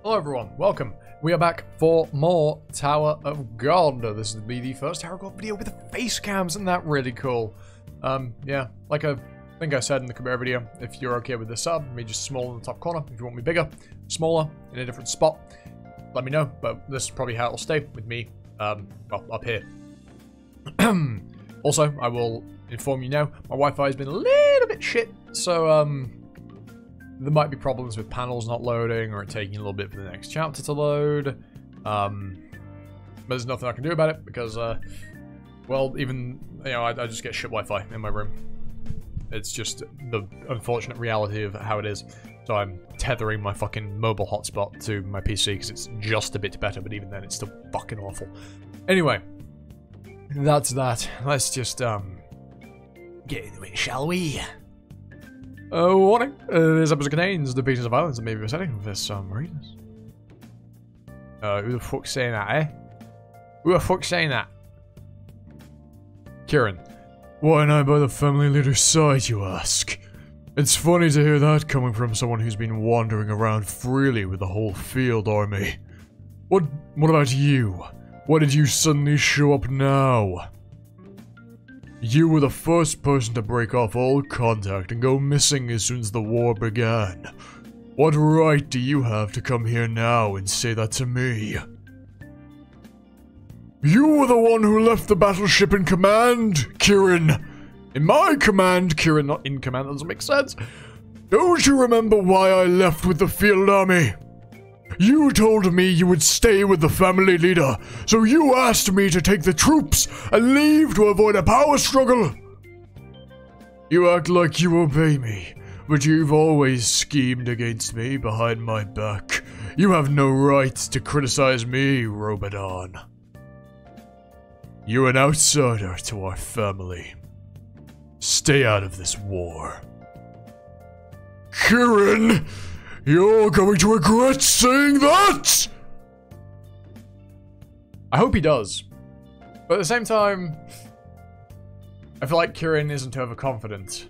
Hello everyone, welcome. We are back for more Tower of God. This will be the first Tower of God video with face cams, isn't that really cool? Yeah, like I think I said in the Cabera video, if you're okay with the sub, me just small in the top corner. If you want me bigger, smaller, in a different spot, let me know, but this is probably how it'll stay with me, well, up here. Also, I will inform you now, my Wi-Fi has been a little bit shit, so, there might be problems with panels not loading or it taking a little bit for the next chapter to load. But there's nothing I can do about it because, well, even, you know, I just get shit Wi-Fi in my room. It's just the unfortunate reality of how it is. So I'm tethering my fucking mobile hotspot to my PC because it's just a bit better, but even then it's still fucking awful. Anyway, that's that. Let's just, get into it, shall we? Warning, this episode contains depictions of violence and maybe upsetting for some reasons. Who the fuck's saying that, eh? Who the fuck's saying that? Kieran. Why not by the family leader's side, you ask? It's funny to hear that coming from someone who's been wandering around freely with the whole field army. What about you? Why did you suddenly show up now? You were the first person to break off all contact and go missing as soon as the war began. What right do you have to come here now and say that to me? You were the one who left the battleship in command, Kieran. In my command, Kieran, not in command, that doesn't make sense. Don't you remember why I left with the field army? You told me you would stay with the family leader, so you asked me to take the troops and leave to avoid a power struggle. You act like you obey me, but you've always schemed against me behind my back. You have no right to criticize me, Robodon. You're an outsider to our family. Stay out of this war. Kieran! You're going to regret saying that! I hope he does. But at the same time, I feel like Kieran isn't overconfident,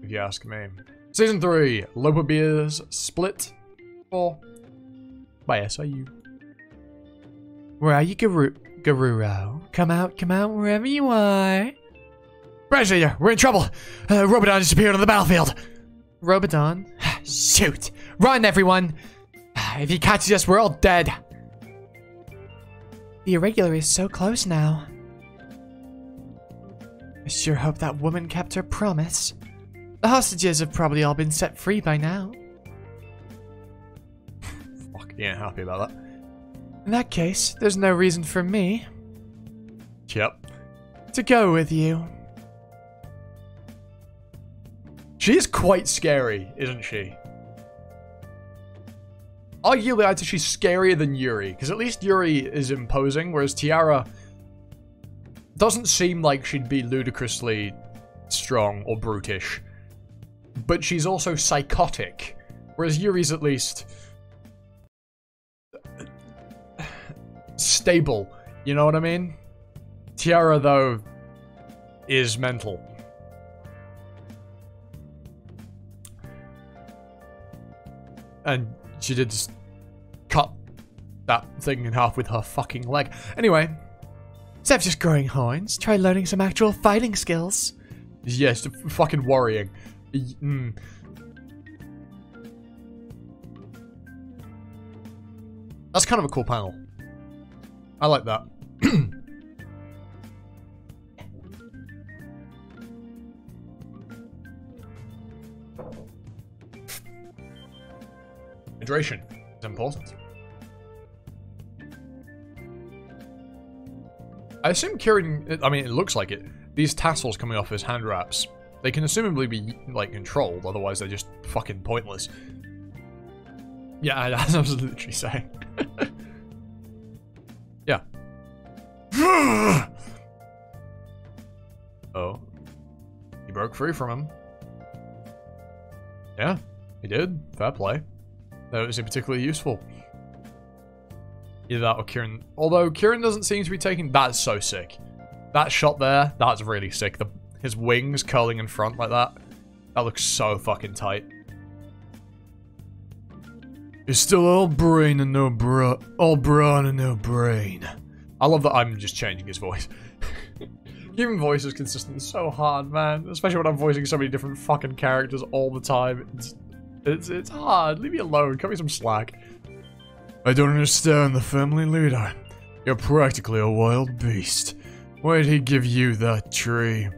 if you ask me. Season 3, Loper Beers Split 4 by SIU. Where are you, Garuro? Come out wherever you are. Predator, we're in trouble. Robodon disappeared on the battlefield. Robodon? Shoot! Run, everyone! If he catches us, we're all dead. The Irregular is so close now. I sure hope that woman kept her promise. The hostages have probably all been set free by now. Fuck, you ain't happy about that. In that case, there's no reason for me. Yep. To go with you. She is quite scary, isn't she? Arguably, I'd say she's scarier than Yuri, because at least Yuri is imposing, whereas Tiara doesn't seem like she'd be ludicrously strong or brutish. But she's also psychotic, whereas Yuri's at least stable, you know what I mean? Tiara, though, is mental. And she did just cut that thing in half with her fucking leg. Anyway. Instead of just growing horns, try learning some actual fighting skills. Yes, fucking worrying. That's kind of a cool panel. I like that. Hydration is important. I assume Kieran, I mean, it looks like it. These tassels coming off his hand wraps, they can assumably be, like, controlled, otherwise they're just fucking pointless. Yeah, as I was literally saying. Yeah. Oh. He broke free from him. Yeah, he did. Fair play. That was particularly useful. Either that or Kieran. Although Kieran doesn't seem to be taking. That's so sick. That shot there, that's really sick. His wings curling in front like that. That looks so fucking tight. You're still all brain and no all brawn and no brain. I love that I'm just changing his voice. Human voice is consistent so hard, man. Especially when I'm voicing so many different fucking characters all the time. It's hard. Leave me alone. Cut me some slack. I don't understand the family leader. You're practically a wild beast. Why did he give you that tree?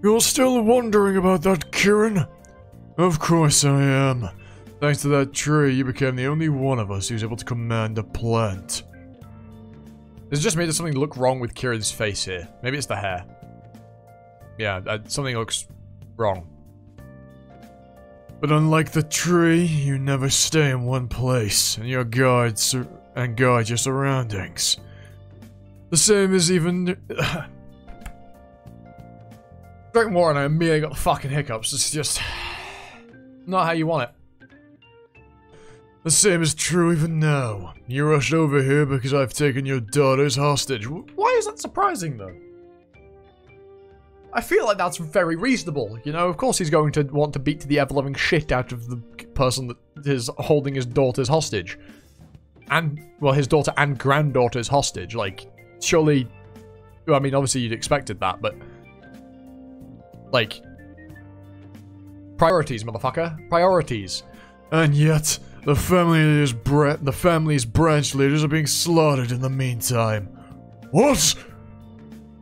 You're still wondering about that, Kieran? Of course I am. Thanks to that tree, you became the only one of us who's able to command a plant. It's just made something look wrong with Kieran's face here. Maybe it's the hair. Yeah, something looks wrong. But unlike the tree, you never stay in one place, and guard your surroundings. The same as even... Drink more and I immediately got the fucking hiccups. It's just... not how you want it. The same is true even now. You rushed over here because I've taken your daughters hostage. Why is that surprising, though? I feel like that's very reasonable, you know? Of course he's going to want to beat the ever-loving shit out of the person that is holding his daughters hostage. And, well, his daughter and granddaughters hostage. Like, surely... Well, I mean, obviously you'd expected that, but... Like... Priorities, motherfucker. Priorities. And yet... The family's branch leaders are being slaughtered in the meantime. What?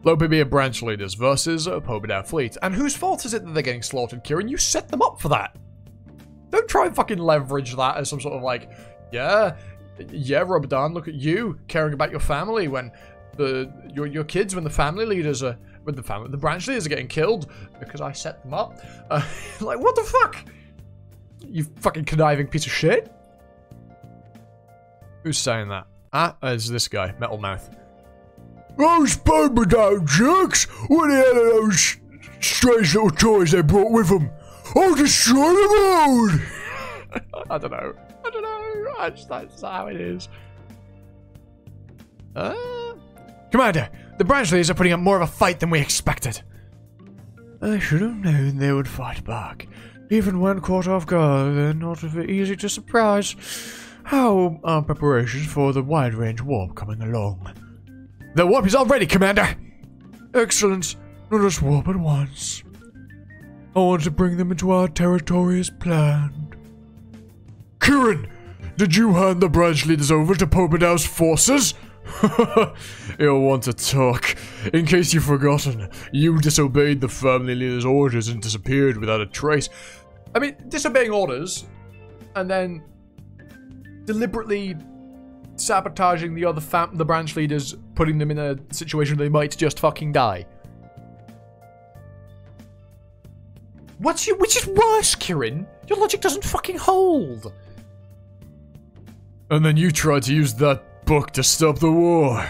Low PB branch leaders versus Pobedau fleet. And whose fault is it that they're getting slaughtered, Kieran? You set them up for that. Don't try and fucking leverage that as some sort of like, yeah, Robodan, look at you caring about your family when your kids, when the family leaders are, the branch leaders are getting killed because I set them up. Like, what the fuck? You fucking conniving piece of shit. Who's saying that? Ah, it's this guy, Metal Mouth. Those Pobedau jerks! What the hell are those strange little toys they brought with them? I'll destroy them all! I don't know. That's how it is. Commander, the branch leaders are putting up more of a fight than we expected. I should have known they would fight back. Even when caught off guard, they're not easy to surprise. How are preparations for the wide-range warp coming along? The warp is all ready, Commander! Excellent. Let us warp at once. I want to bring them into our territory as planned. Kieran! Did you hand the branch leaders over to Pobedau's forces? You'll want to talk. In case you've forgotten, you disobeyed the family leader's orders and disappeared without a trace. I mean, disobeying orders, and then deliberately sabotaging the other the branch leaders, putting them in a situation they might just fucking die. Which is worse, Kieran? Your logic doesn't fucking hold. And then you tried to use that book to stop the war.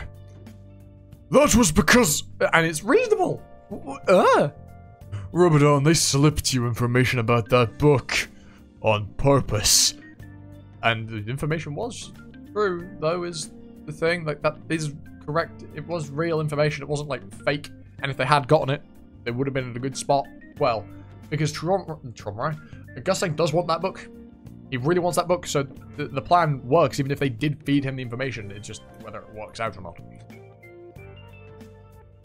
That was because... And it's reasonable. Robodan, they slipped you information about that book. On purpose. And the information was true, though, is the thing. Like, that is correct. It was real information. It wasn't, like, fake. And if they had gotten it, they would have been in a good spot. Well, because Gusling does want that book. He really wants that book, so the plan works, even if they did feed him the information. It's just whether it works out or not.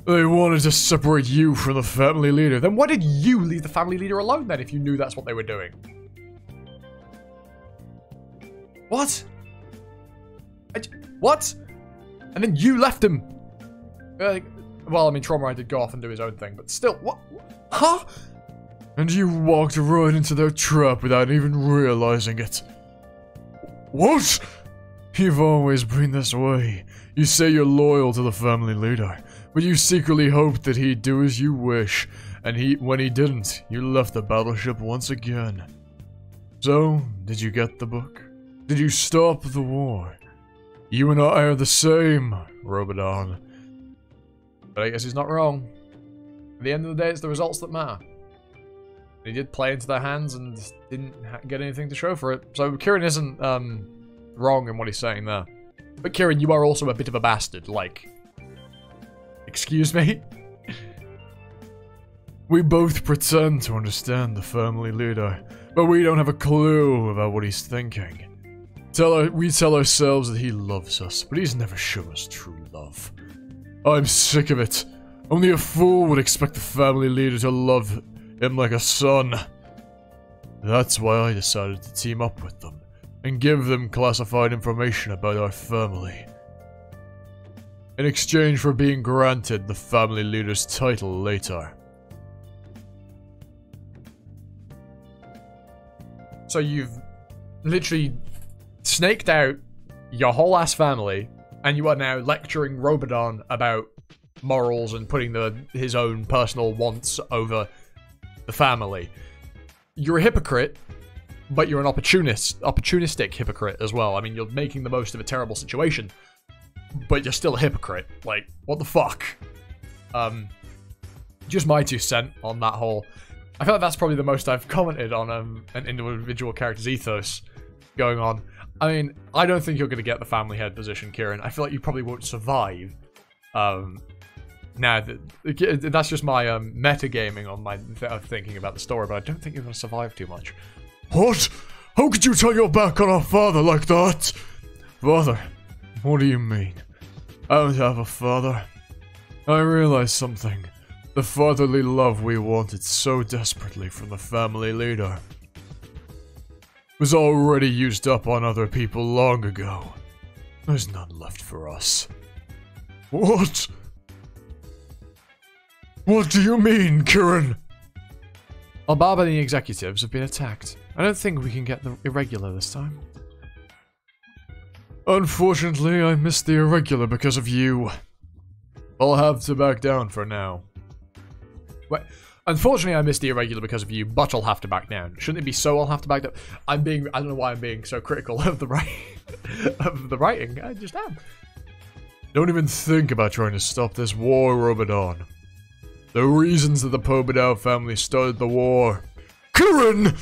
They wanted to separate you from the family leader. Then why did you leave the family leader alone, then, if you knew that's what they were doing? What? What? And then you left him. Well, I mean, Trauma did go off and do his own thing, but still, what? Huh? And you walked right into their trap without even realizing it. What? You've always been this way. You say you're loyal to the family leader, but you secretly hoped that he'd do as you wish, and when he didn't, you left the battleship once again. So, did you get the book? Did you stop the war? You and I are the same, Robodan. But I guess he's not wrong. At the end of the day, it's the results that matter. He did play into their hands and didn't get anything to show for it. So Kieran isn't wrong in what he's saying there. But Kieran, you are also a bit of a bastard. Like, excuse me? We both pretend to understand the family leader, but we don't have a clue about what he's thinking. We tell ourselves that he loves us, but he's never shown us true love. I'm sick of it. Only a fool would expect the family leader to love him like a son. That's why I decided to team up with them and give them classified information about our family. In exchange for being granted the family leader's title later. So you've literally snaked out your whole ass family, and you are now lecturing Robodon about morals and putting his own personal wants over the family. You're a hypocrite, but you're an opportunistic hypocrite as well. I mean, you're making the most of a terrible situation, but you're still a hypocrite. Like, what the fuck? Just my 2 cents on that whole... I feel like that's probably the most I've commented on an individual character's ethos going on. I mean, I don't think you're going to get the family head position, Kieran. I feel like you probably won't survive. Now, that's just my metagaming on my thinking about the story, but I don't think you're going to survive too much. What? How could you turn your back on our father like that? Father? What do you mean? I don't have a father. I realized something. The fatherly love we wanted so desperately from the family leader was already used up on other people long ago. There's none left for us. What? What do you mean, Kieran? Albaba and the executives have been attacked. I don't think we can get the irregular this time. Unfortunately, I missed the irregular because of you. I'll have to back down for now. Wait, unfortunately, I missed the irregular because of you, but I'll have to back down. Shouldn't it be so I'll have to back down? I don't know why I'm being so critical of the writing. I just am. Don't even think about trying to stop this war, Robodon. The reasons that the Pobedao family started the war, Kieran,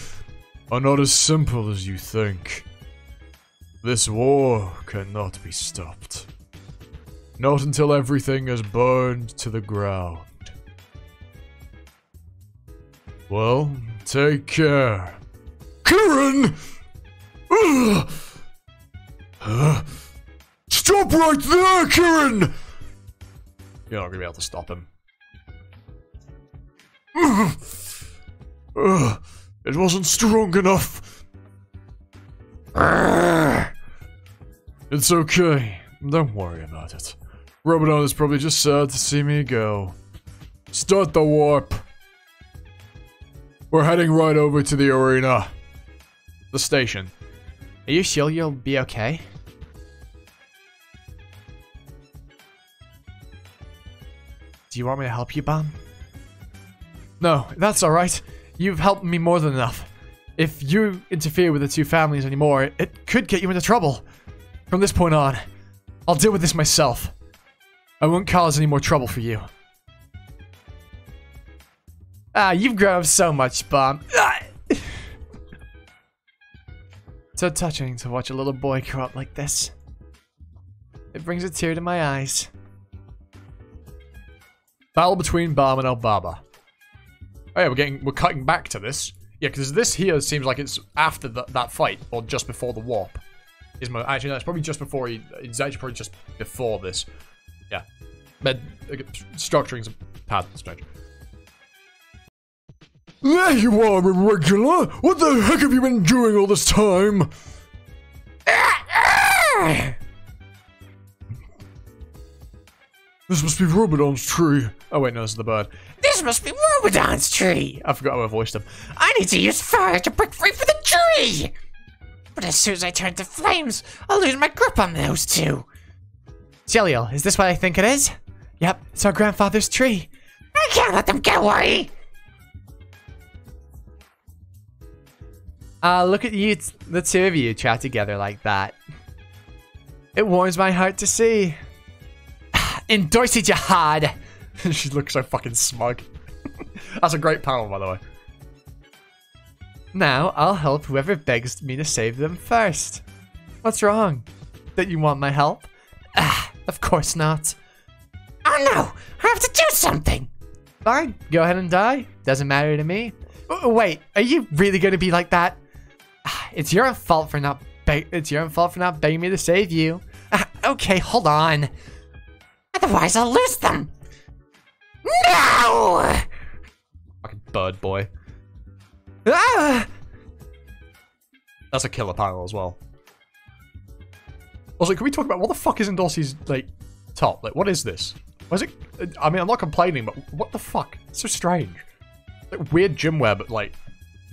are not as simple as you think. This war cannot be stopped. Not until everything is burned to the ground. Well, take care. Kieran! Stop right there, Kieran! You're not gonna be able to stop him. It wasn't strong enough. It's okay. Don't worry about it. Robodon is probably just sad to see me go. Start the warp. We're heading right over to the arena. The station. Are you sure you'll be okay? Do you want me to help you, Bam? No, that's alright. You've helped me more than enough. If you interfere with the two families anymore, it could get you into trouble. From this point on, I'll deal with this myself. I won't cause any more trouble for you. Ah, you've grown up so much, Bam. So touching to watch a little boy grow up like this. It brings a tear to my eyes. Battle between Bam and Albaba. Oh yeah, we're cutting back to this. Yeah, because this here seems like it's after that fight, or just before the warp. Actually, no, it's probably just before it's actually probably just before this. Yeah. But structuring's a pad strange. There you are, irregular! What the heck have you been doing all this time? This must be Robodon's tree. Oh wait, no, this is the bird. This must be Robodon's tree! I forgot how I voiced him. I need to use fire to break free for the tree! But as soon as I turn to flames, I'll lose my grip on those two. Jeliel, is this what I think it is? Yep, it's our grandfather's tree. I can't let them get away! Look at you, the two of you chat together like that. It warms my heart to see. Endorse Jihad! She looks so fucking smug. That's a great panel, by the way. Now, I'll help whoever begs me to save them first. What's wrong? That you want my help? Of course not. Oh no! I have to do something! Fine, go ahead and die. Doesn't matter to me. Wait, are you really going to be like that? It's your own fault for not begging me to save you. Okay, hold on. Otherwise, I'll lose them. No! Fucking bird boy. Ah! That's a killer panel as well. Also, can we talk about what the fuck is in Dorsey's, like, top? Like, what is this? Why is it... I mean, I'm not complaining, but what the fuck? It's so strange. Like, weird gym wear, but, like,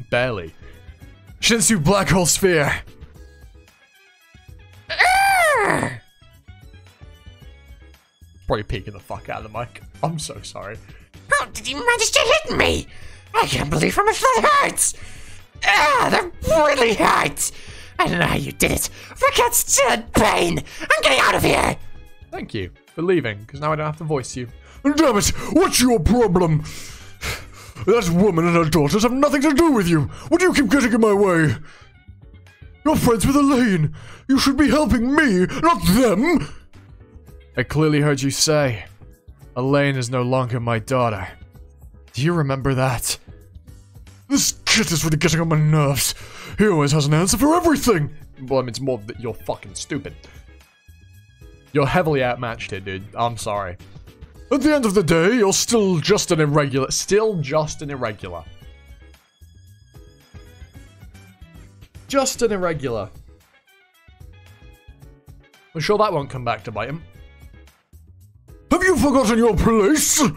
barely. Shinsu Black Hole Sphere. Probably peeking the fuck out of the mic. I'm so sorry. How did you manage to hit me? I can't believe how much that hurts. That really hurts. I don't know how you did it. Forget still pain. I'm getting out of here. Thank you for leaving, because now I don't have to voice you. Damn it! What's your problem? That woman and her daughters have nothing to do with you. What do you keep getting in my way? You're friends with Elaine. You should be helping me, not them. I clearly heard you say, Elaine is no longer my daughter. Do you remember that? This kid is really getting on my nerves. He always has an answer for everything. Well, I mean, it's more that you're fucking stupid. You're heavily outmatched here, dude. I'm sorry. At the end of the day, you're still just an irregular. Still just an irregular. Just an irregular. I'm sure that won't come back to bite him. Have you forgotten your place? It's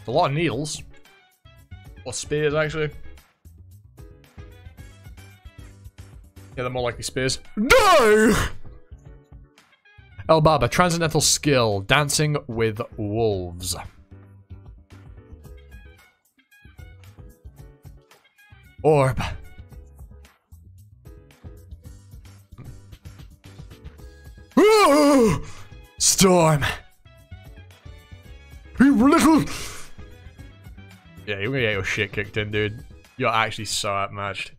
a lot of needles. Or spears, actually. Yeah, they're more likely spears. Die! Elbaba, transcendental skill, dancing with wolves. Orb. Ah! Storm. You little... Yeah, you're gonna get your shit kicked in, dude. You're actually so outmatched.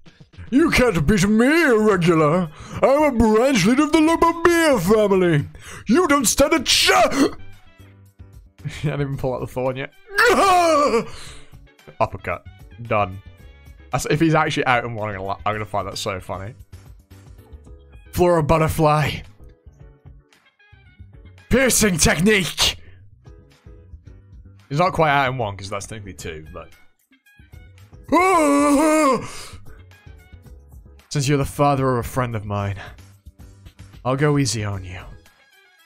You can't beat me, irregular. I'm a branchlet of the Lobomir family. You don't stand a chance. I didn't even pull out the thorn yet. Ah! Uppercut. Done. If he's actually out in one, I'm gonna find that so funny. Flora butterfly. Piercing technique. He's not quite out in one, because that's technically two, but... Ah! Since you're the father of a friend of mine, I'll go easy on you.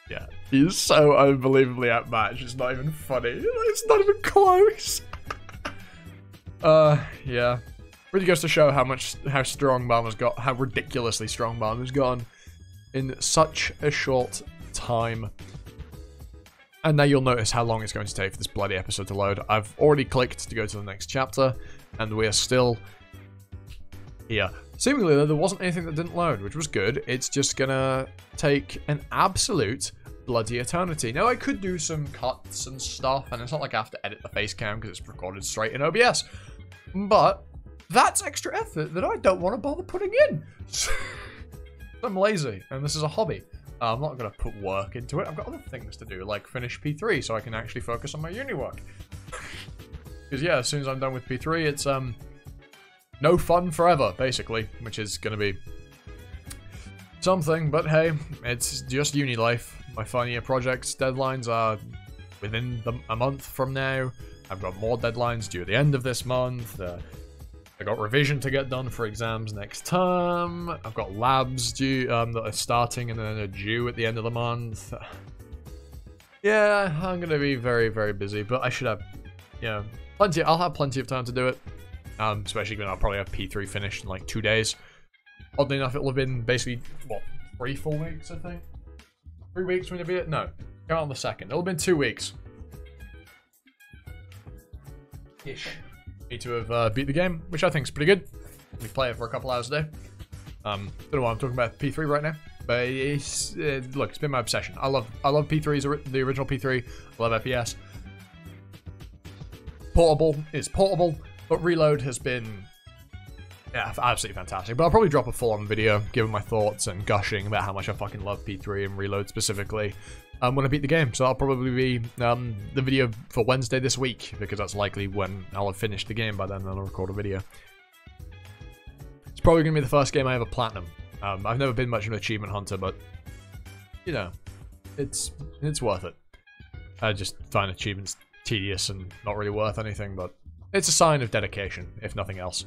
Yeah, he's so unbelievably outmatched, it's not even funny. It's not even close. Yeah. Really goes to show how strong Balmer's got, how ridiculously strong Balmer's gotten in such a short time. And now you'll notice how long it's going to take for this bloody episode to load. I've already clicked to go to the next chapter, and we are still here. Seemingly, though, there wasn't anything that didn't load, which was good. It's just gonna take an absolute bloody eternity. Now, I could do some cuts and stuff, and it's not like I have to edit the face cam because it's recorded straight in OBS. But that's extra effort that I don't want to bother putting in. I'm lazy, and this is a hobby. I'm not going to put work into it. I've got other things to do, like finish P3, so I can actually focus on my uni work. Because, yeah, as soon as I'm done with P3, it's, no fun forever, basically, which is going to be something, but hey, it's just uni life. My final year projects deadlines are within a month from now. I've got more deadlines due at the end of this month. I got revision to get done for exams next term. I've got labs due that are starting and then are due at the end of the month. Yeah, I'm gonna be very, very busy, but I should have, you know, I'll have plenty of time to do it. Especially when I'll probably have P3 finished in like 2 days. Oddly enough, it'll have been basically, what, 3 full weeks, I think? 3 weeks when it be it? No, go on the 2nd. It'll have been 2 weeks. Ish. Me to have beat the game, which I think is pretty good. We play it for a couple hours a day. Don't know why I'm talking about P3 right now, but it's, look, it's been my obsession. I love P3's the original P3. I love FPS. Portable is portable, but Reload has been, yeah, absolutely fantastic. But I'll probably drop a full-on video giving my thoughts and gushing about how much I fucking love P3 and Reload specifically. when I beat the game. So that'll probably be the video for Wednesday this week, because that's likely when I'll have finished the game by then, and I'll record a video. It's probably going to be the first game I ever platinum. I've never been much of an achievement hunter, but, you know, it's worth it. I just find achievements tedious and not really worth anything, but it's a sign of dedication, if nothing else.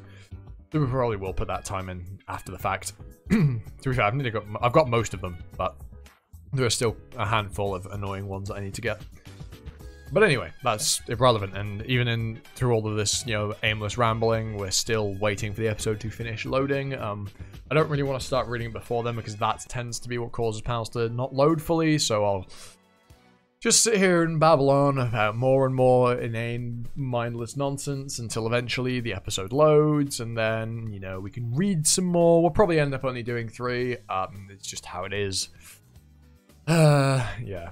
So we probably will put that time in after the fact. To be fair, I've got most of them, but there are still a handful of annoying ones that I need to get. But anyway, that's irrelevant, and even through all of this, you know, aimless rambling, we're still waiting for the episode to finish loading. I don't really want to start reading it before then, because that tends to be what causes panels to not load fully, so I'll just sit here and babble on about more and more inane, mindless nonsense until eventually the episode loads, and then, you know, we can read some more. We'll probably end up only doing 3. It's just how it is. Yeah.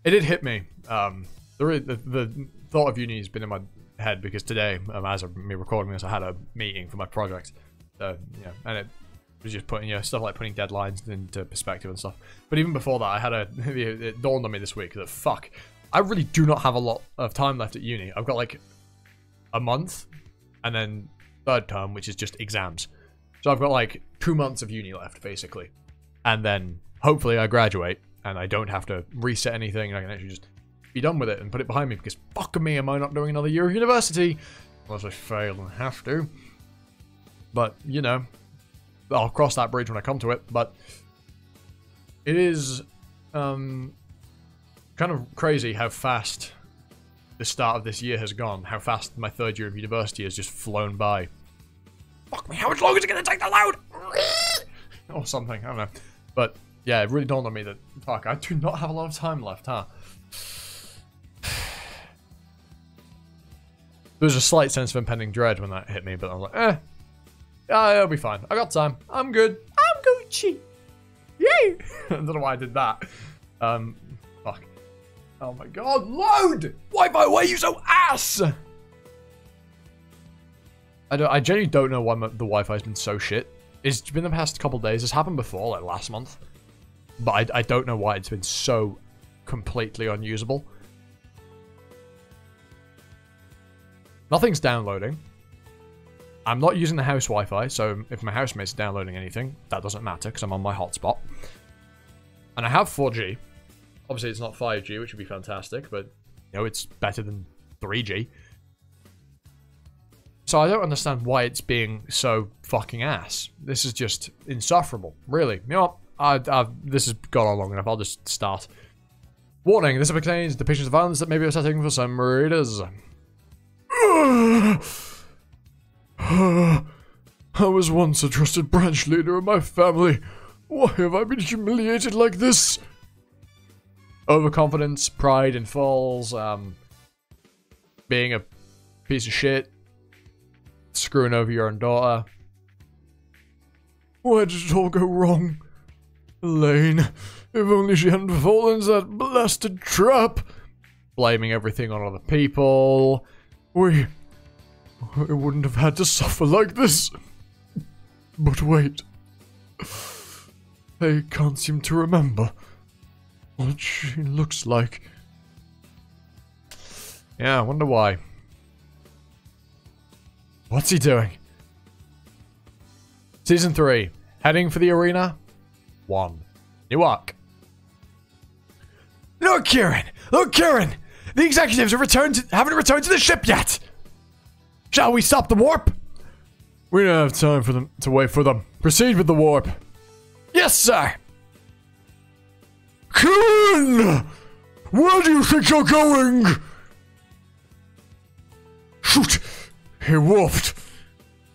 It did hit me. The thought of uni has been in my head, because today, as of me recording this, I had a meeting for my project. Yeah, and it was just putting, you know, stuff like putting deadlines into perspective and stuff. But even before that, I had it dawned on me this week that, fuck, I really do not have a lot of time left at uni. I've got like a month, and then third term, which is just exams. So I've got like 2 months of uni left, basically. And then hopefully I graduate, and I don't have to reset anything, and I can actually just be done with it and put it behind me, because fuck me, am I not doing another year of university? Unless I fail and have to. But, you know, I'll cross that bridge when I come to it. But it is kind of crazy how fast the start of this year has gone. How fast my 3rd year of university has just flown by. Fuck me, how much longer is it going to take to load? Or something, I don't know. But yeah, it really dawned on me that, fuck, I do not have a lot of time left, huh? There was a slight sense of impending dread when that hit me, but I was like, yeah, it'll be fine. I got time. I'm good. I'm Gucci. Yay! I don't know why I did that. Fuck. Oh my god, load! Wi-Fi, why are you so ass? I genuinely don't know why the Wi-Fi's been so shit. It's been the past couple days. This happened before, like last month. But I don't know why it's been so completely unusable. Nothing's downloading. I'm not using the house Wi-Fi, so if my housemate's downloading anything, that doesn't matter, because I'm on my hotspot. And I have 4G. Obviously, it's not 5G, which would be fantastic, but, you know, it's better than 3G. So I don't understand why it's being so fucking ass. This is just insufferable, really. You know what? This has gone on long enough. I'll just start. Warning, this contains depictions of violence that may be upsetting for some readers. I was once a trusted branch leader of my family. Why have I been humiliated like this? Overconfidence, pride in falls, being a piece of shit, screwing over your own daughter. Where did it all go wrong? Elaine, if only she hadn't fallen into that blasted trap. Blaming everything on other people. We wouldn't have had to suffer like this. But wait. I can't seem to remember what she looks like. Yeah, I wonder why. What's he doing? Season 3. Heading for the arena. 1. New arc. Look, Kieran! Look, Kieran! The executives haven't returned to the ship yet! Shall we stop the warp? We don't have time for them to wait for them. Proceed with the warp. Yes, sir! Kieran! Where do you think you're going? Shoot! He warped.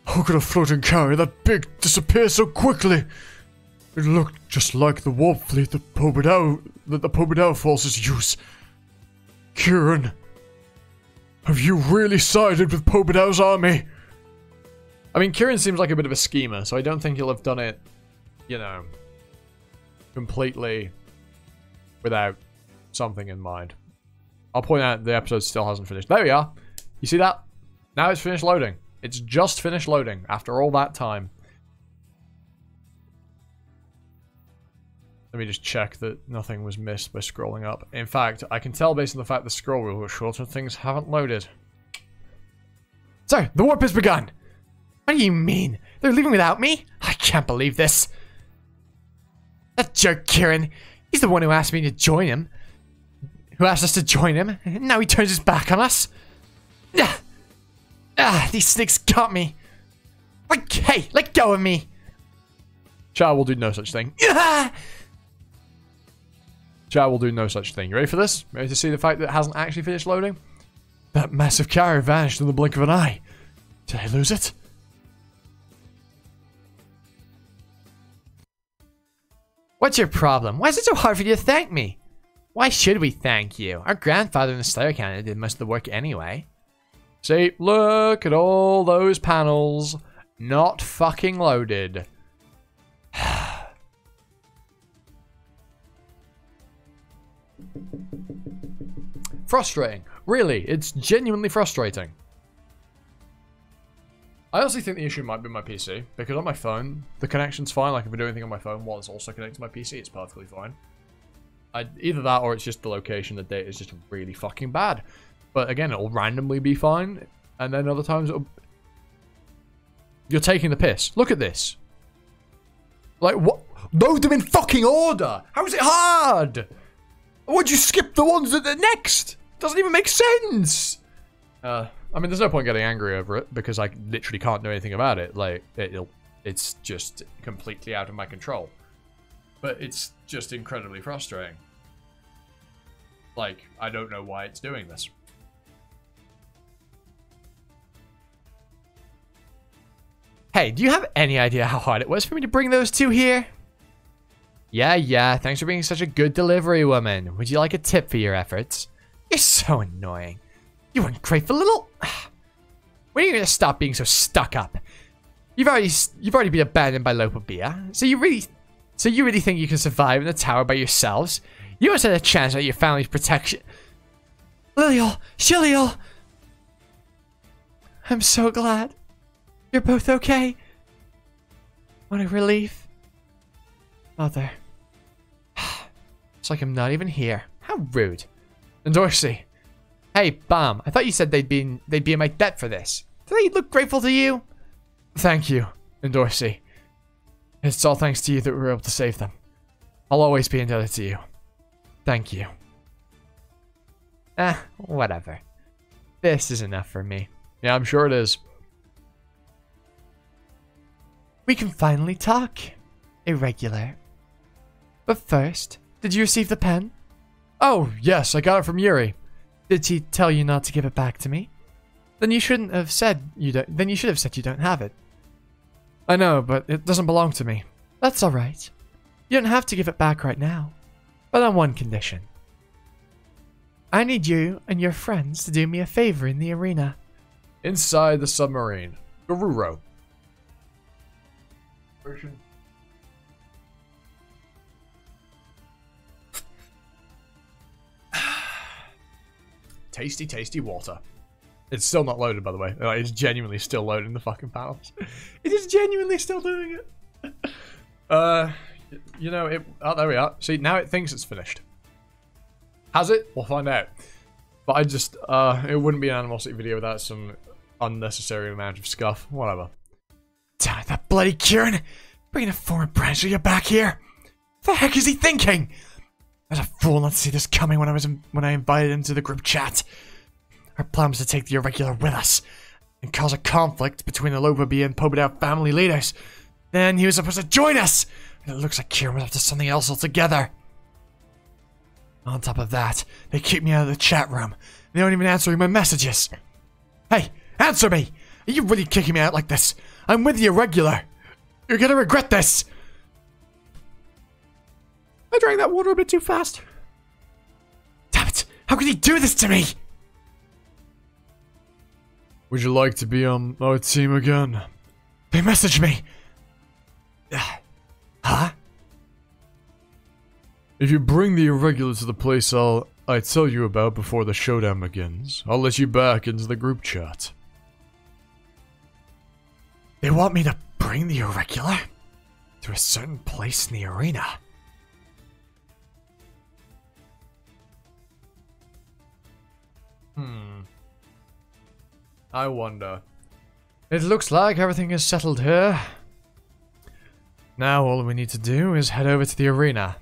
How could a floating carrier that big disappear so quickly? It looked just like the warp fleet that the Pobedao forces use. Kieran, have you really sided with Pobedao's army? I mean, Kieran seems like a bit of a schemer, so I don't think he'll have done it, you know, completely without something in mind. I'll point out the episode still hasn't finished. There we are. You see that? Now it's finished loading. It's just finished loading after all that time. Let me just check that nothing was missed by scrolling up. In fact, I can tell based on the fact the scroll wheel was shorter, things haven't loaded. So, the warp has begun! What do you mean? They're leaving without me? I can't believe this. That jerk Kieran, he's the one who asked me to join him. Who asked us to join him, and now he turns his back on us? These snakes got me. Like, hey, let go of me. Chat will do no such thing. Chat will do no such thing. You ready for this? Ready to see the fact that it hasn't actually finished loading? That massive carrier vanished in the blink of an eye. Did I lose it? What's your problem? Why is it so hard for you to thank me? Why should we thank you? Our grandfather in the Slayer Canada did most of the work anyway. See, look at all those panels. Not fucking loaded. Frustrating. Really, it's genuinely frustrating. I honestly think the issue might be my PC, because on my phone, the connection's fine. Like, if I do anything on my phone while it's also connected to my PC, it's perfectly fine. Either that, or it's just the location, the data is just really fucking bad. But again, it'll randomly be fine, and then other times it'll... You're taking the piss. Look at this. Like, what? Load them in fucking order! How is it hard? Why'd you skip the ones that are next? Doesn't even make sense! I mean, there's no point getting angry over it, because I literally can't do anything about it. Like, it's just completely out of my control. But it's just incredibly frustrating. Like, I don't know why it's doing this. Hey, do you have any idea how hard it was for me to bring those two here? Yeah, thanks for being such a good delivery woman. Would you like a tip for your efforts? You're so annoying. You ungrateful little... When are you gonna stop being so stuck up? You've already been abandoned by Lopabia, so you really think you can survive in the tower by yourselves? You don't stand a chance at your family's protection. Lilial, Shilial! I'm so glad. You're both okay. What a relief. Mother. It's like I'm not even here. How rude. And Dorsey. Hey, Bomb. I thought you said they'd be in my debt for this. Do they look grateful to you? Thank you, Dorsey. It's all thanks to you that we were able to save them. I'll always be indebted to you. Thank you. Whatever. This is enough for me. Yeah, I'm sure it is. We can finally talk. Irregular. But first, did you receive the pen? Oh, yes, I got it from Yuri. Did she tell you not to give it back to me? Then you shouldn't have said you don't. Then you should have said you don't have it. I know, but it doesn't belong to me. That's all right. You don't have to give it back right now, but on one condition. I need you and your friends to do me a favor in the arena. Inside the submarine. Garuro. Version. Tasty, tasty water. It's still not loaded, by the way. It's genuinely still loading the fucking panels. It is genuinely still doing it. You know, oh, there we are. See, now it thinks it's finished. Has it? We'll find out. But I just, it wouldn't be an animosity video without some unnecessary amount of scuff. Whatever. Damn it, that bloody Kieran! Bringing a former branch of you back here! The heck is he thinking? I was a fool not to see this coming when I invited him to the group chat. Our plan was to take the Irregular with us and cause a conflict between the Lopabia and Pobedao family leaders. Then he was supposed to join us, and it looks like Kieran was up to something else altogether. On top of that, they kicked me out of the chat room. They aren't even answering my messages. Hey, answer me! Are you really kicking me out like this? I'm with the Irregular. You're gonna regret this. I drank that water a bit too fast. Damn it! How could he do this to me? Would you like to be on our team again? They messaged me. Huh? If you bring the Irregular to the place I tell you about before the showdown begins, I'll let you back into the group chat. They want me to bring the Irregular to a certain place in the arena. I wonder. It looks like everything is settled here. Now all we need to do is head over to the arena.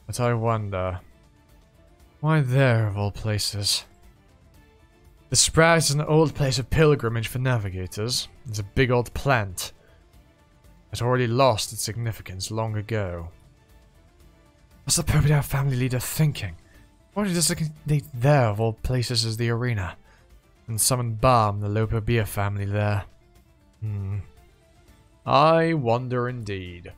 But I wonder... why there, of all places? The Sprout is an old place of pilgrimage for navigators. It's a big old plant. It already lost its significance long ago. What's the Pobedao family leader thinking? Why did he designate there, of all places, as the arena? And summon Balm, the Lopobia family, there. I wonder indeed.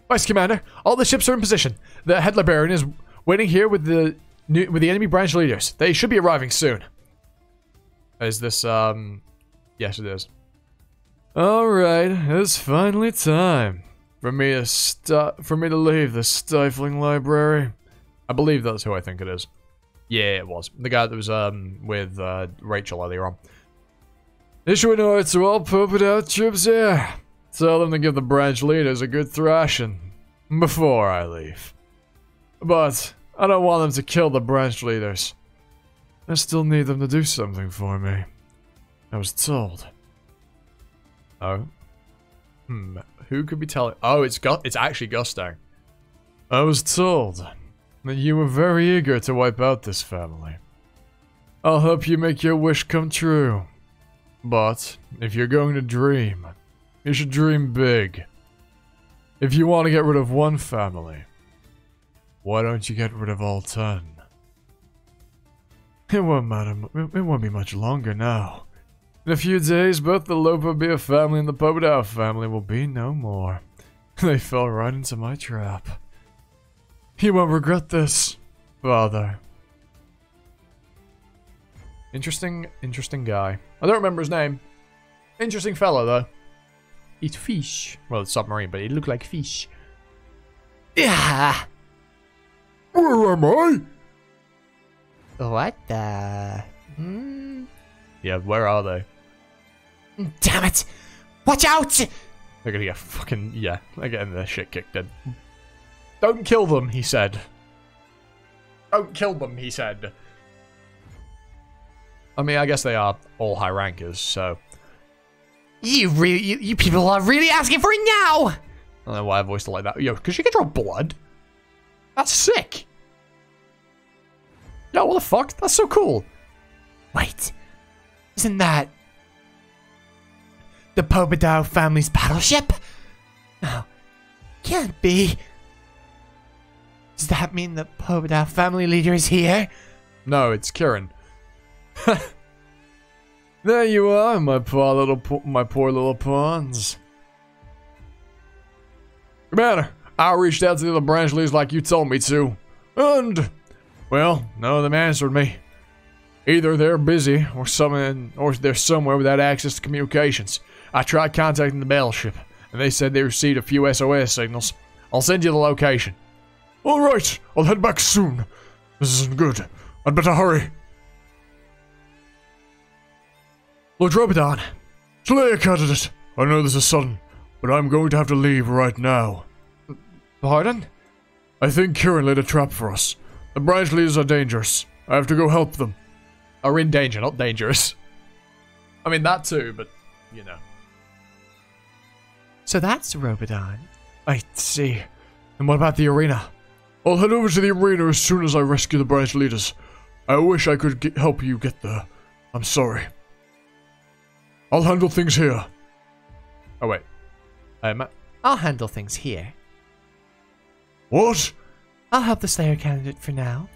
Vice Commander, all the ships are in position. The head librarian is waiting here with the enemy branch leaders. They should be arriving soon. Is this, yes it is. Alright, it's finally time for me to leave this stifling library. I believe that's who I think it is. Yeah, it was. The guy that was, with, Rachel earlier on. Issue an order to all Pobedao troops here. Tell them to give the branch leaders a good thrashing before I leave. But I don't want them to kill the branch leaders. I still need them to do something for me. I was told. Oh. Who could be telling? Oh, it's actually Gusto. I was told that you were very eager to wipe out this family. I'll help you make your wish come true. But if you're going to dream, you should dream big. If you want to get rid of one family, why don't you get rid of all 10? It won't matter. It won't be much longer now. In a few days, both the Lopobia family and the Pobedao family will be no more. They fell right into my trap. You won't regret this, Father. Interesting guy. I don't remember his name. Interesting fellow, though. Eat fish. Well, it's submarine, but he looked like fish. Yeah. Where am I? What the? Yeah, where are they? Damn it! Watch out! They're gonna get fucking... yeah, they're getting their shit kicked in. Don't kill them, he said. Don't kill them, he said. I mean, I guess they are all high rankers, so... You people are really asking for it now! I don't know why I voiced it like that. Yo, because you can draw blood? That's sick! Yo, what the fuck? That's so cool! Wait, isn't that the Pobedao family's battleship? No, can't be. Does that mean the Pobedao family leader is here? No, it's Kieran. There you are, my poor little pawns. Commander, I reached out to the other branch leaders like you told me to, and well, none of them answered me. Either they're busy, or they're somewhere without access to communications. I tried contacting the battleship, and they said they received a few SOS signals. I'll send you the location. Alright, I'll head back soon. This isn't good. I'd better hurry. Lord Robodon. Slayer candidate, I know this is sudden, but I'm going to have to leave right now. Pardon? I think Kieran laid a trap for us. The branch leaders are dangerous. I have to go help them. Are in danger, not dangerous. I mean, that too, but, you know. So that's Robodon. I see. And what about the arena? I'll head over to the arena as soon as I rescue the branch leaders. I wish I could help you get there. I'm sorry. I'll handle things here. Oh, wait. I'll handle things here. What? I'll help the Slayer candidate for now.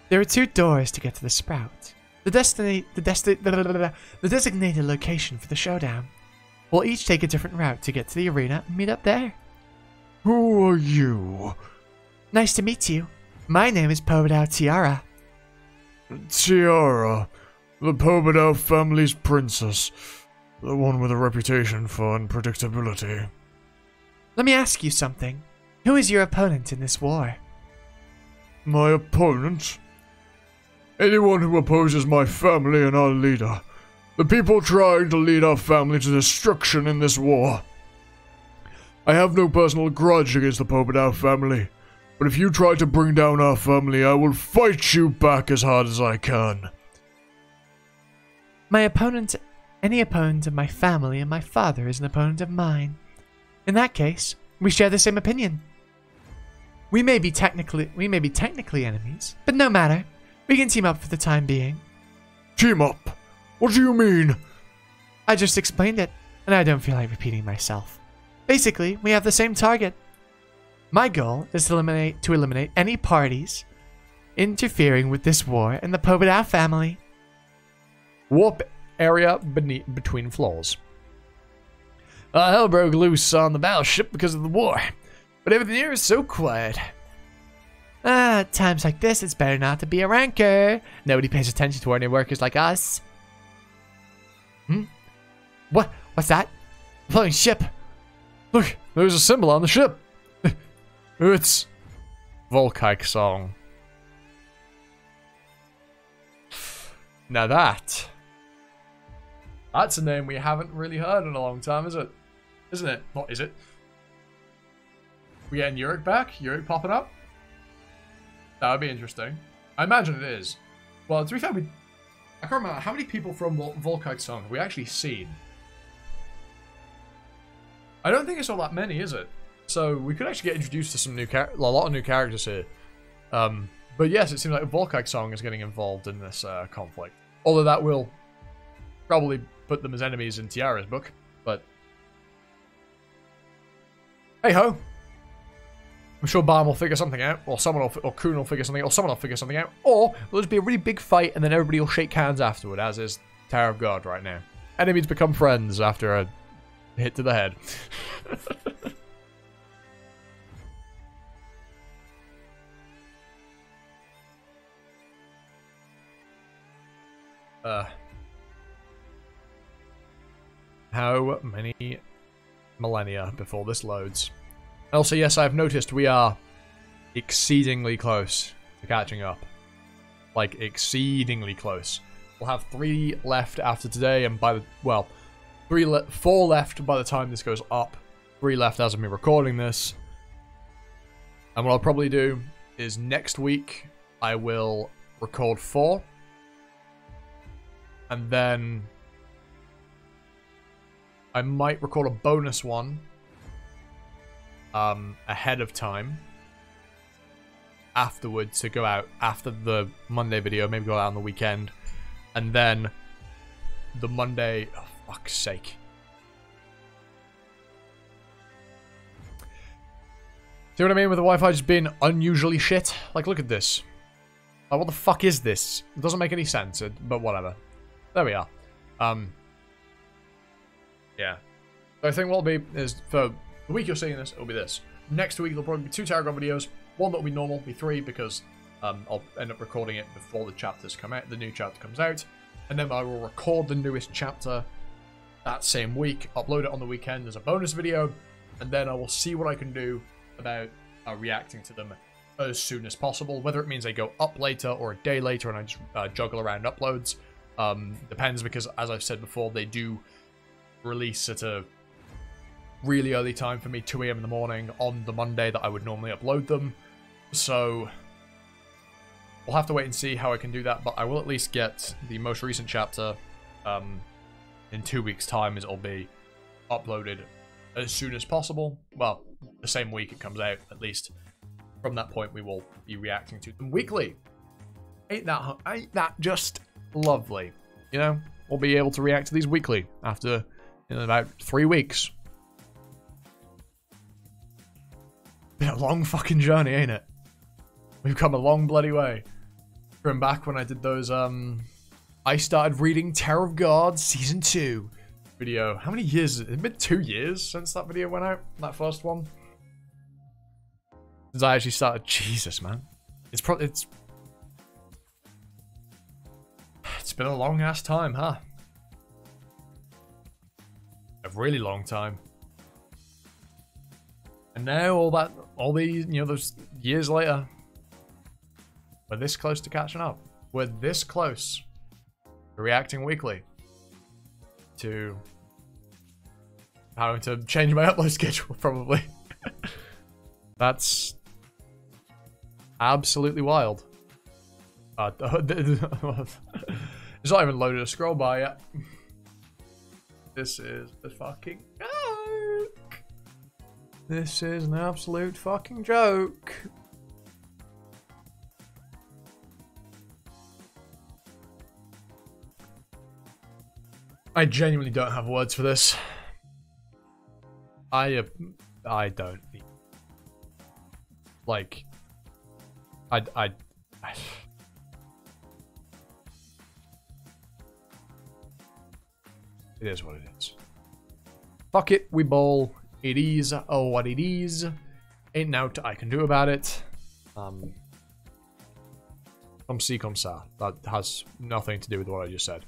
There are 2 doors to get to the Sprout. The designated location for the showdown. We'll each take a different route to get to the arena and meet up there. Who are you? Nice to meet you. My name is Pobedao Tiara. Tiara, the Pobedao family's princess. The one with a reputation for unpredictability. Let me ask you something. Who is your opponent in this war? My opponent? Anyone who opposes my family and our leader. The people trying to lead our family to destruction in this war. I have no personal grudge against the Pobedao family, but if you try to bring down our family, I will fight you back as hard as I can. My opponent, any opponent of my family and my father is an opponent of mine. In that case, we share the same opinion. We may be technically enemies, but no matter. We can team up for the time being. Team up? What do you mean? I just explained it, and I don't feel like repeating myself. Basically, we have the same target. My goal is to eliminate any parties interfering with this war in the Pobedau family. Warp area between floors. Hell broke loose on the battleship because of the war, but everything here is so quiet. At times like this, it's better not to be a ranker. Nobody pays attention to ordinary workers like us. What's that? Floating ship. Look, there's a symbol on the ship. It's Volkite song. Now that's a name we haven't really heard in a long time, is it? Isn't it? What is it? We getting Yurik back? Yurik popping up? That would be interesting. I imagine it is. Well, to be fair, I can't remember how many people from Volkite song have we actually seen. I don't think it's all that many, is it? So we could actually get introduced to some a lot of new characters here. But yes, it seems like Volkite song is getting involved in this conflict. Although that will probably put them as enemies in Tiara's book. But hey ho, I'm sure Barn will figure something out, or Kuhn will figure something out, or someone will figure something out, or there'll just be a really big fight and then everybody will shake hands afterward, as is Tower of God right now. Enemies become friends after a hit to the head. How many millennia before this loads? Also, yes, I've noticed we are exceedingly close to catching up. Like, exceedingly close. We'll have 3 left after today, and by the, well, 4 left by the time this goes up. 3 left as of me recording this. And what I'll probably do is next week, I will record 4. And then I might record a bonus one ahead of time afterwards to go out after the Monday video, maybe go out on the weekend, and then the Monday, oh fuck's sake. See what I mean with the Wi-Fi just being unusually shit? Like, look at this. Like, what the fuck is this? It doesn't make any sense, but whatever. There we are. Yeah. So I think what will be is, for the week you're seeing this, it'll be this. Next week, there'll probably be 2 Tower God videos. One that will be normal, be 3, because I'll end up recording it before the chapters come out, the new chapter comes out. And then I will record the newest chapter that same week, upload it on the weekend as a bonus video, and then I will see what I can do about reacting to them as soon as possible. Whether it means they go up later or a day later and I just juggle around uploads. Depends, because as I've said before, they do release at a really early time for me, 2 AM in the morning on the Monday that I would normally upload them. So we'll have to wait and see how I can do that, but I will at least get the most recent chapter in 2 weeks' time, as it'll be uploaded as soon as possible. Well, the same week it comes out, at least. From that point, we will be reacting to them weekly. Ain't that just lovely? You know, we'll be able to react to these weekly after about 3 weeks. Been a long fucking journey, ain't it? We've come a long bloody way. From back when I did those, I started reading Tower of God Season 2 video. How many years? It's been 2 years since that video went out, that first one. Since I actually started. Jesus, man. It's been a long ass time, huh? A really long time. And now all these, those years later, we're this close to catching up. We're this close to reacting weekly. To having to change my upload schedule, probably. That's absolutely wild. It's It's not even loaded a scroll bar yet. This is a fucking joke. This is an absolute fucking joke. I genuinely don't have words for this. I don't. Like, I it is what it is. Fuck it, we bowl. It is what it is. Ain't nought I can do about it. Comme ci, comme ça. That has nothing to do with what I just said.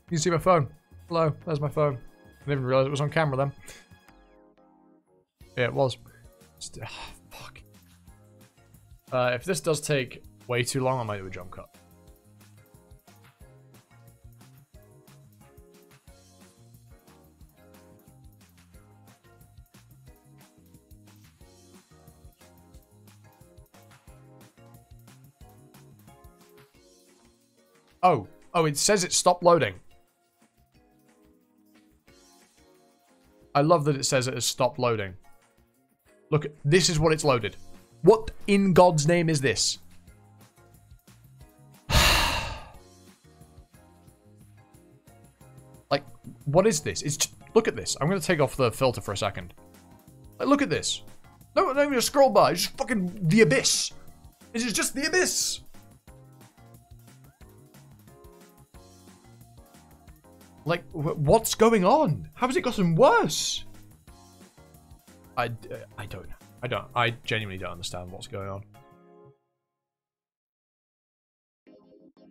You can see my phone. Hello, there's my phone. I didn't even realize it was on camera then. Yeah, it was. Fuck. If this does take way too long, I might do a jump cut. Oh, it says it stopped loading. I love that it says it has stopped loading. Look, this is what it's loaded. What in God's name is this? Like, what is this? It's just, look at this. I'm going to take off the filter for a second. Like, look at this. No, not even a scroll bar. It's just fucking the abyss. This is just the abyss. Like, what's going on? How has it gotten worse? I don't know. I genuinely don't understand what's going on.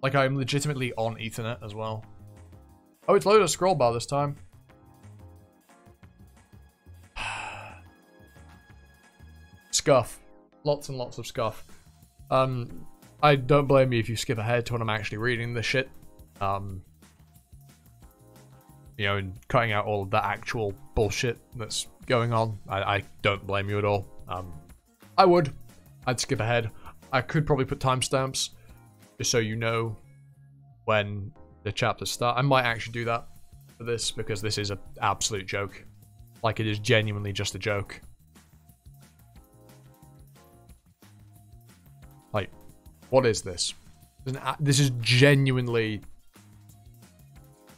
Like, I'm legitimately on Ethernet as well. Oh, it's loaded a scroll bar this time. Scuff. Lots and lots of scuff. I don't blame you if you skip ahead to when I'm actually reading this shit. You know, and cutting out all of that actual bullshit that's going on. I don't blame you at all. I'd skip ahead. I could probably put timestamps just so you know when the chapters start. I might actually do that for this because this is an absolute joke. Like, it is genuinely just a joke. Like, what is this? This is genuinely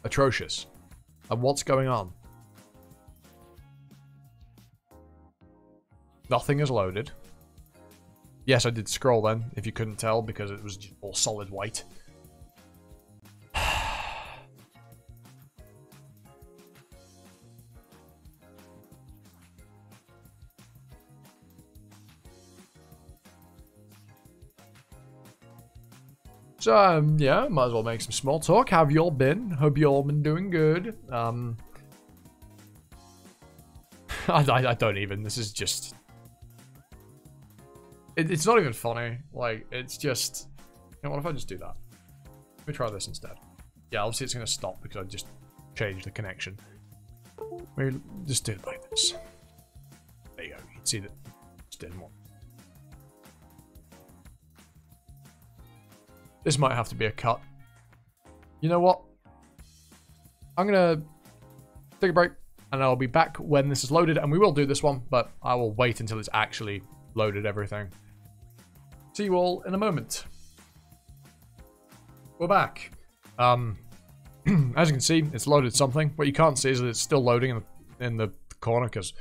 atrocious. And what's going on? Nothing is loaded. Yes, I did scroll then, if you couldn't tell, because it was just all solid white. So, yeah, might as well make some small talk. How have you all been? Hope you all been doing good. I don't even. This is just... It's not even funny. Like, it's just... You know, what if I just do that? Let me try this instead. Yeah, obviously it's going to stop because I just changed the connection. Maybe just do it like this. There you go. You can see that it just didn't work. This might have to be a cut. You know what? I'm going to take a break, and I'll be back when this is loaded, and we will do this one, but I will wait until it's actually loaded everything. See you all in a moment. We're back. As you can see, it's loaded something. What you can't see is that it's still loading in the corner, because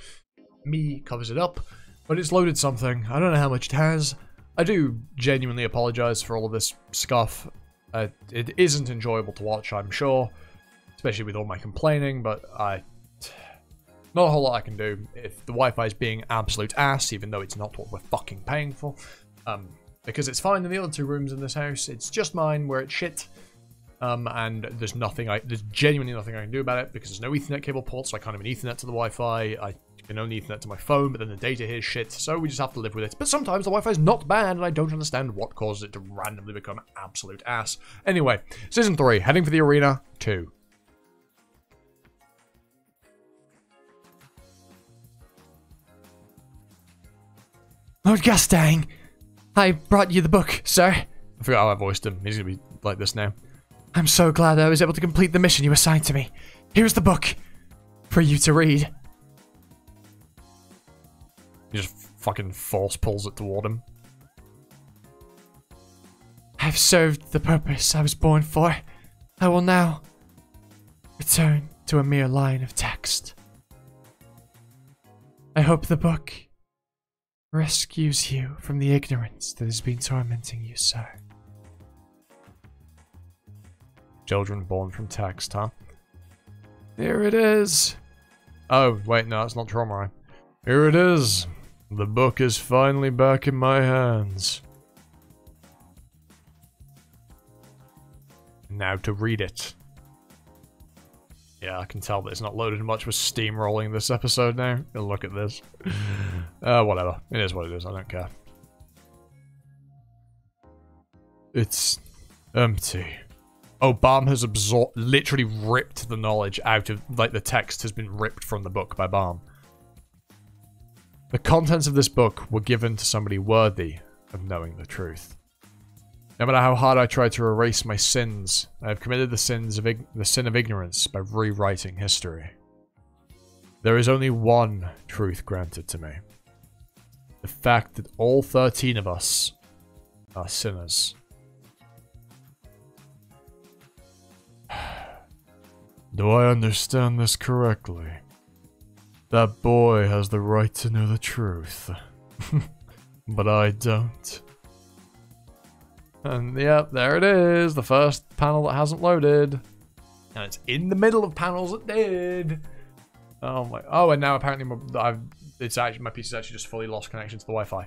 me covers it up, but it's loaded something. I don't know how much it has. I do genuinely apologize for all of this scuff. It isn't enjoyable to watch, I'm sure, especially with all my complaining, but not a whole lot I can do if the Wi-Fi is being absolute ass, even though it's not what we're fucking paying for. Because it's fine in the other two rooms in this house, it's just mine where it's shit. And there's genuinely nothing I can do about it because there's no Ethernet cable port, so I can't even Ethernet to the Wi-Fi. I can only Ethernet to my phone, but then the data here is shit, so we just have to live with it. But sometimes the Wi-Fi is not bad, and I don't understand what causes it to randomly become absolute ass. Anyway, Season 3, heading for the Arena 2. Lord Gustang, I brought you the book, sir. I forgot how I voiced him. He's gonna be like this now. I'm so glad I was able to complete the mission you assigned to me. Here's the book for you to read. He just fucking force pulls it toward him. I've served the purpose I was born for. I will now return to a mere line of text. I hope the book rescues you from the ignorance that has been tormenting you, sir. Children born from text, huh? Here it is. Oh, wait, no, that's not Trauma. Here it is. The book is finally back in my hands. Now to read it. Yeah, I can tell that it's not loaded much with steamrolling this episode now. Look at this. Whatever. It is what it is, I don't care. It's empty. Oh, Balm has literally ripped the knowledge out of, like, the text has been ripped from the book by Balm. The contents of this book were given to somebody worthy of knowing the truth. No matter how hard I try to erase my sins, I have committed the sin of ignorance by rewriting history. There is only one truth granted to me. The fact that all 13 of us are sinners. Do I understand this correctly? That boy has the right to know the truth. But I don't. And yep, there it is. The first panel that hasn't loaded. And it's in the middle of panels that did. Oh my. Oh, and now apparently my PC is actually just fully lost connection to the Wi-Fi.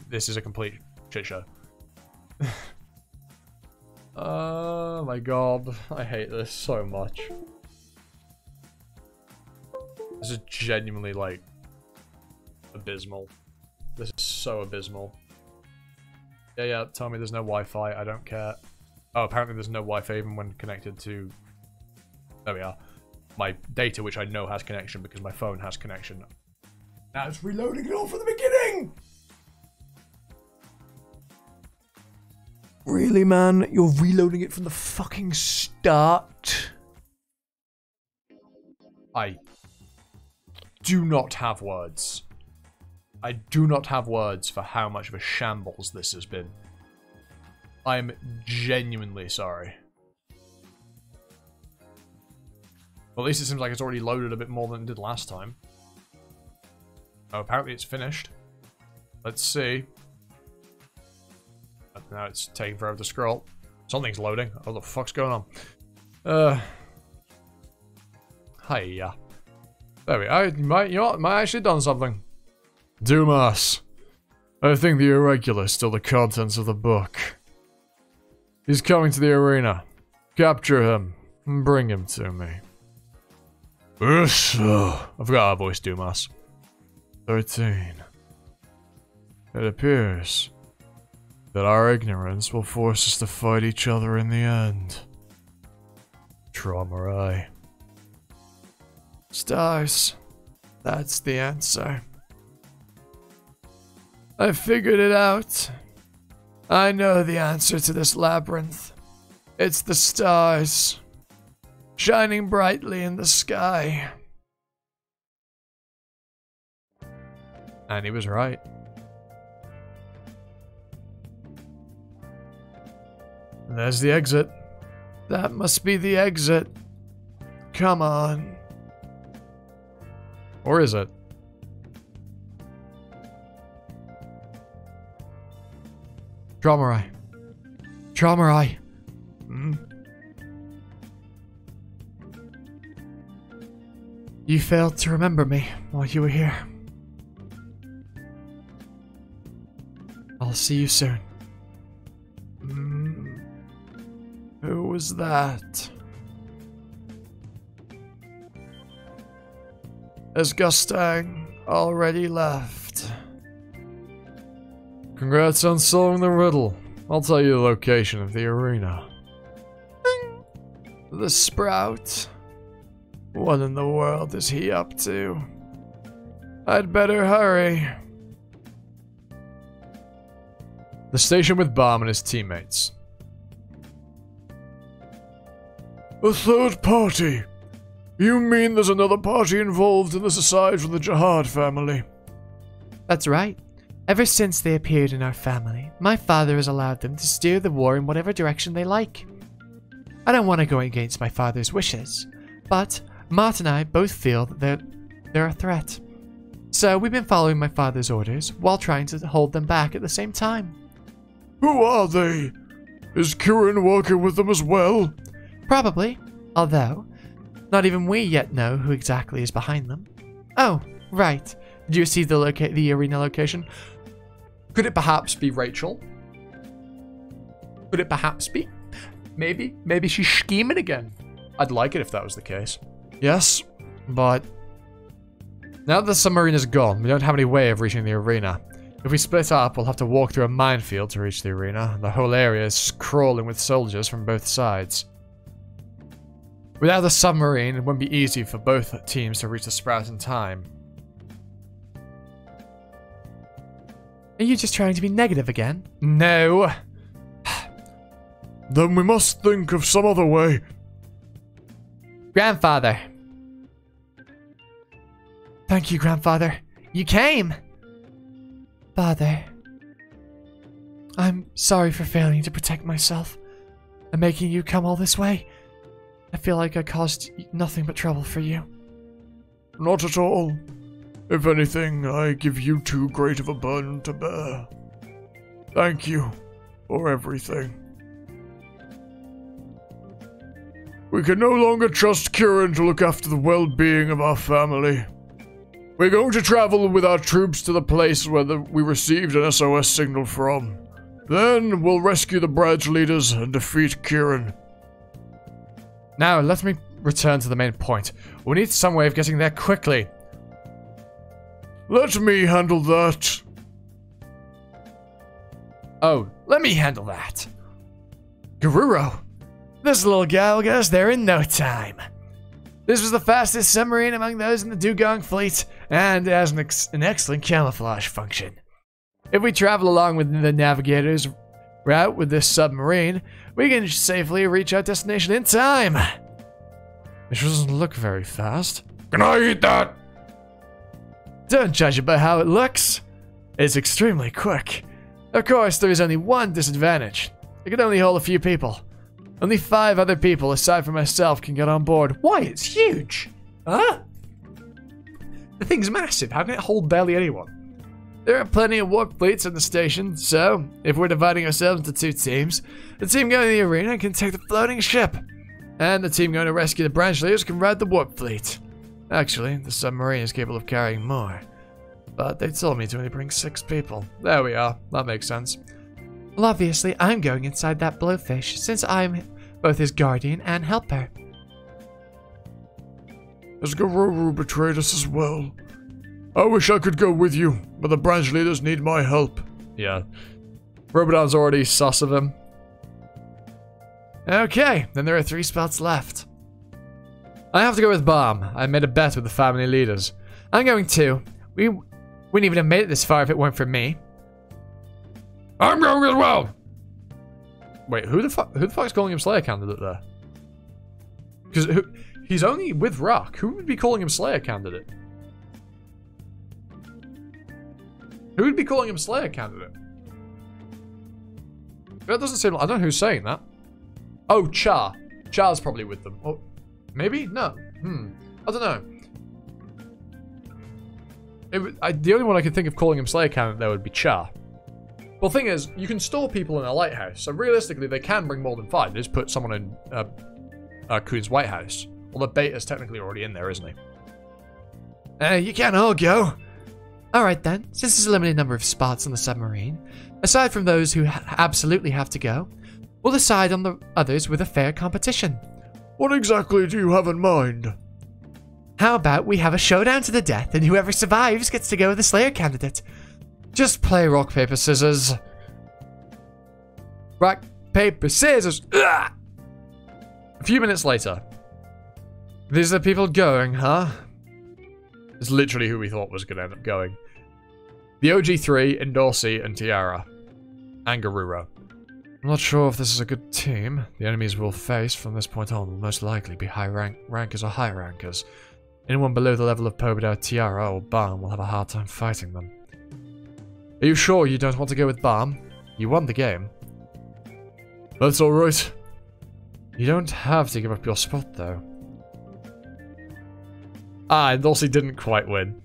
This is a complete shit show. Oh my god. I hate this so much. This is genuinely, like, abysmal. This is so abysmal. Yeah, tell me there's no Wi-Fi, I don't care. Oh, apparently there's no Wi-Fi even when connected to... There we are. My data, which I know has connection because my phone has connection. Now it's reloading it all from the beginning! Really, man? You're reloading it from the fucking start? I do not have words. I do not have words for how much of a shambles this has been. I'm genuinely sorry. Well, at least it seems like it's already loaded a bit more than it did last time. Oh, apparently it's finished. Let's see. Now it's taking forever to scroll. Something's loading. What the fuck's going on? Hiya. There we go. You know what? Might actually done something. Dumas. I think the irregular stole the contents of the book. He's coming to the arena. Capture him and bring him to me. Yes. I forgot our voice, Dumas. 13. It appears that our ignorance will force us to fight each other in the end. Trauma. Stars. That's the answer. I figured it out. I know the answer to this labyrinth. It's the stars. Shining brightly in the sky. And he was right. There's the exit. That must be the exit. Come on. Or is it? Dramarai. Dramarai. You failed to remember me while you were here. I'll see you soon. Who was that? It's Gustang. already left. Congrats on solving the riddle. I'll tell you the location of the arena. The Sprout. What in the world is he up to? I'd better hurry. The station with Balm and his teammates. A third party? You mean there's another party involved in this aside from the Jihad family? That's right. Ever since they appeared in our family, my father has allowed them to steer the war in whatever direction they like. I don't want to go against my father's wishes, but Mart and I both feel that they're a threat. So we've been following my father's orders while trying to hold them back at the same time. Who are they? Is Kieran working with them as well? Probably, although not even we yet know who exactly is behind them. Oh, right. Did you see the arena location? Could it perhaps be Rachel? Could it perhaps be? Maybe she's scheming again. I'd like it if that was the case. Yes, but now that the submarine is gone, we don't have any way of reaching the arena. If we split up, we'll have to walk through a minefield to reach the arena. The whole area is crawling with soldiers from both sides. Without the submarine, it won't be easy for both teams to reach the Sprout in time. Are you just trying to be negative again? No. Then we must think of some other way. Grandfather. Thank you, Grandfather. You came! Father. I'm sorry for failing to protect myself and making you come all this way. I feel like I caused nothing but trouble for you. Not at all. If anything, I give you too great of a burden to bear. Thank you for everything. We can no longer trust Kieran to look after the well-being of our family. We're going to travel with our troops to the place where we received an SOS signal from. Then we'll rescue the branch leaders and defeat Kieran. Now, let me return to the main point. We need some way of getting there quickly. Let me handle that. Oh, let me handle that. Garuro, this little guy will get us there in no time. This was the fastest submarine among those in the Dugong fleet, and it has an excellent camouflage function. If we travel along with the navigator's route with this submarine, we can safely reach our destination in time. It doesn't look very fast. Can I eat that? Don't judge it by how it looks. It's extremely quick. Of course, there is only one disadvantage. It can only hold a few people. Only 5 other people aside from myself can get on board. Why? It's huge. Huh? The thing's massive. How can it hold barely anyone? There are plenty of warp fleets in the station, so if we're dividing ourselves into 2 teams, the team going to the arena can take the floating ship, and the team going to rescue the branch leaders can ride the warp fleet. Actually, the submarine is capable of carrying more, but they told me to only bring 6 people. There we are. That makes sense. Well, obviously, I'm going inside that blowfish, since I'm both his guardian and helper. Has Garuru betrayed us as well? I wish I could go with you, but the branch leaders need my help. Yeah. Robodon's already sus of him. Okay, then there are 3 spots left. I have to go with Balm. I made a bet with the family leaders. I'm going too. We wouldn't even have made it this far if it weren't for me. I'm going as well! Wait, who the fuck's calling him Slayer candidate there? Because he's only with Rock. Who would be calling him Slayer candidate? Who would be calling him Slayer candidate? That doesn't seem like... I don't know who's saying that. Oh, Char. Char's probably with them. Oh, maybe? No. I don't know. The only one I can think of calling him Slayer candidate there would be Char. Well, the thing is, you can store people in a lighthouse, so realistically they can bring more than 5. They just put someone in Kuhn's White House. Well, the beta's technically already in there, isn't he? You can't all go. Alright then, since there's a limited number of spots on the submarine, aside from those who absolutely have to go, we'll decide on the others with a fair competition. What exactly do you have in mind? How about we have a showdown to the death, and whoever survives gets to go with the Slayer candidate? Just play rock, paper, scissors. Rock, paper, scissors. Ugh! A few minutes later. These are the people going, huh? It's literally who we thought was going to end up going. The OG3, Endorsi, and Tiara. And Garuro. I'm not sure if this is a good team. The enemies we'll face from this point on will most likely be high rankers or high rankers. Anyone below the level of Pobedao, Tiara, or Balm will have a hard time fighting them. Are you sure you don't want to go with Balm? You won the game. That's alright. You don't have to give up your spot, though. Endorsi didn't quite win.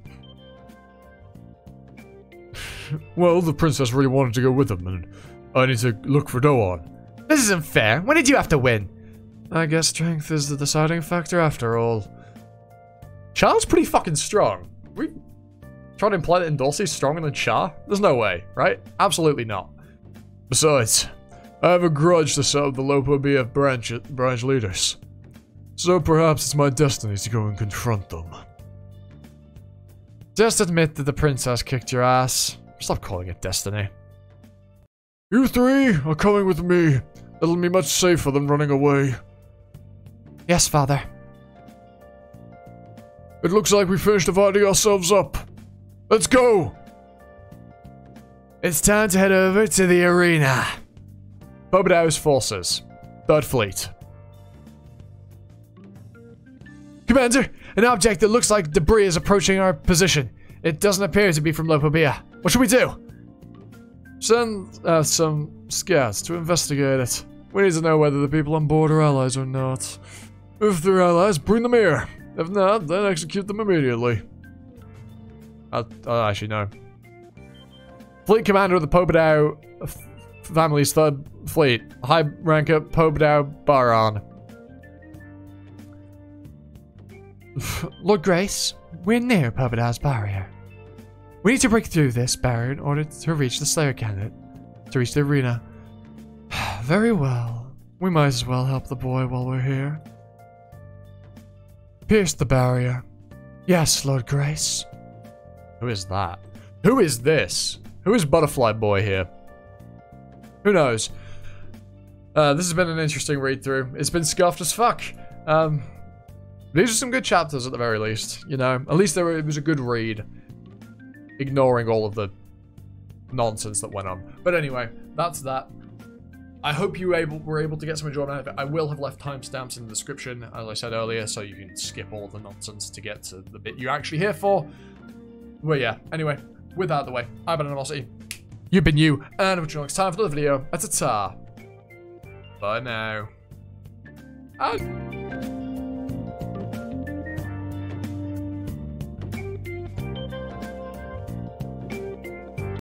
Well, the princess really wanted to go with them, and I need to look for Doan. This isn't fair. When did you have to win? I guess strength is the deciding factor after all. Char's pretty fucking strong. We trying to imply that Endorsi's stronger than Char? There's no way, right? Absolutely not. Besides, I have a grudge to some of the Lopobia branch leaders. So perhaps it's my destiny to go and confront them. Just admit that the princess kicked your ass. Stop calling it destiny. You three are coming with me. It'll be much safer than running away. Yes, father. It looks like we finished dividing ourselves up. Let's go! It's time to head over to the arena. Pobedao's forces. Third Fleet. Commander, an object that looks like debris is approaching our position. It doesn't appear to be from Lopobia. What should we do? Send some scouts to investigate it. We need to know whether the people on board are allies or not. If they're allies, bring them here. If not, then execute them immediately. Actually, no. Fleet Commander of the Pobedao family's Third Fleet. High ranker Pobedao Baron. Lord Grace, we're near Pobedao's barrier. We need to break through this barrier in order to reach the Slayer candidate. To reach the arena. Very well. We might as well help the boy while we're here. Pierce the barrier. Yes, Lord Grace. Who is that? Who is this? Who is Butterfly Boy here? Who knows? This has been an interesting read through. It's been scuffed as fuck. These are some good chapters at the very least. You know, at least it was a good read. Ignoring all of the nonsense that went on. But anyway, that's that. I hope you were able to get some enjoyment out of it. I will have left timestamps in the description, as I said earlier, so you can skip all the nonsense to get to the bit you're actually here for. Well, yeah. Anyway, with that out of the way, I've been Animosity. You've been you, and until next time for another video. Ta-ta. Bye now.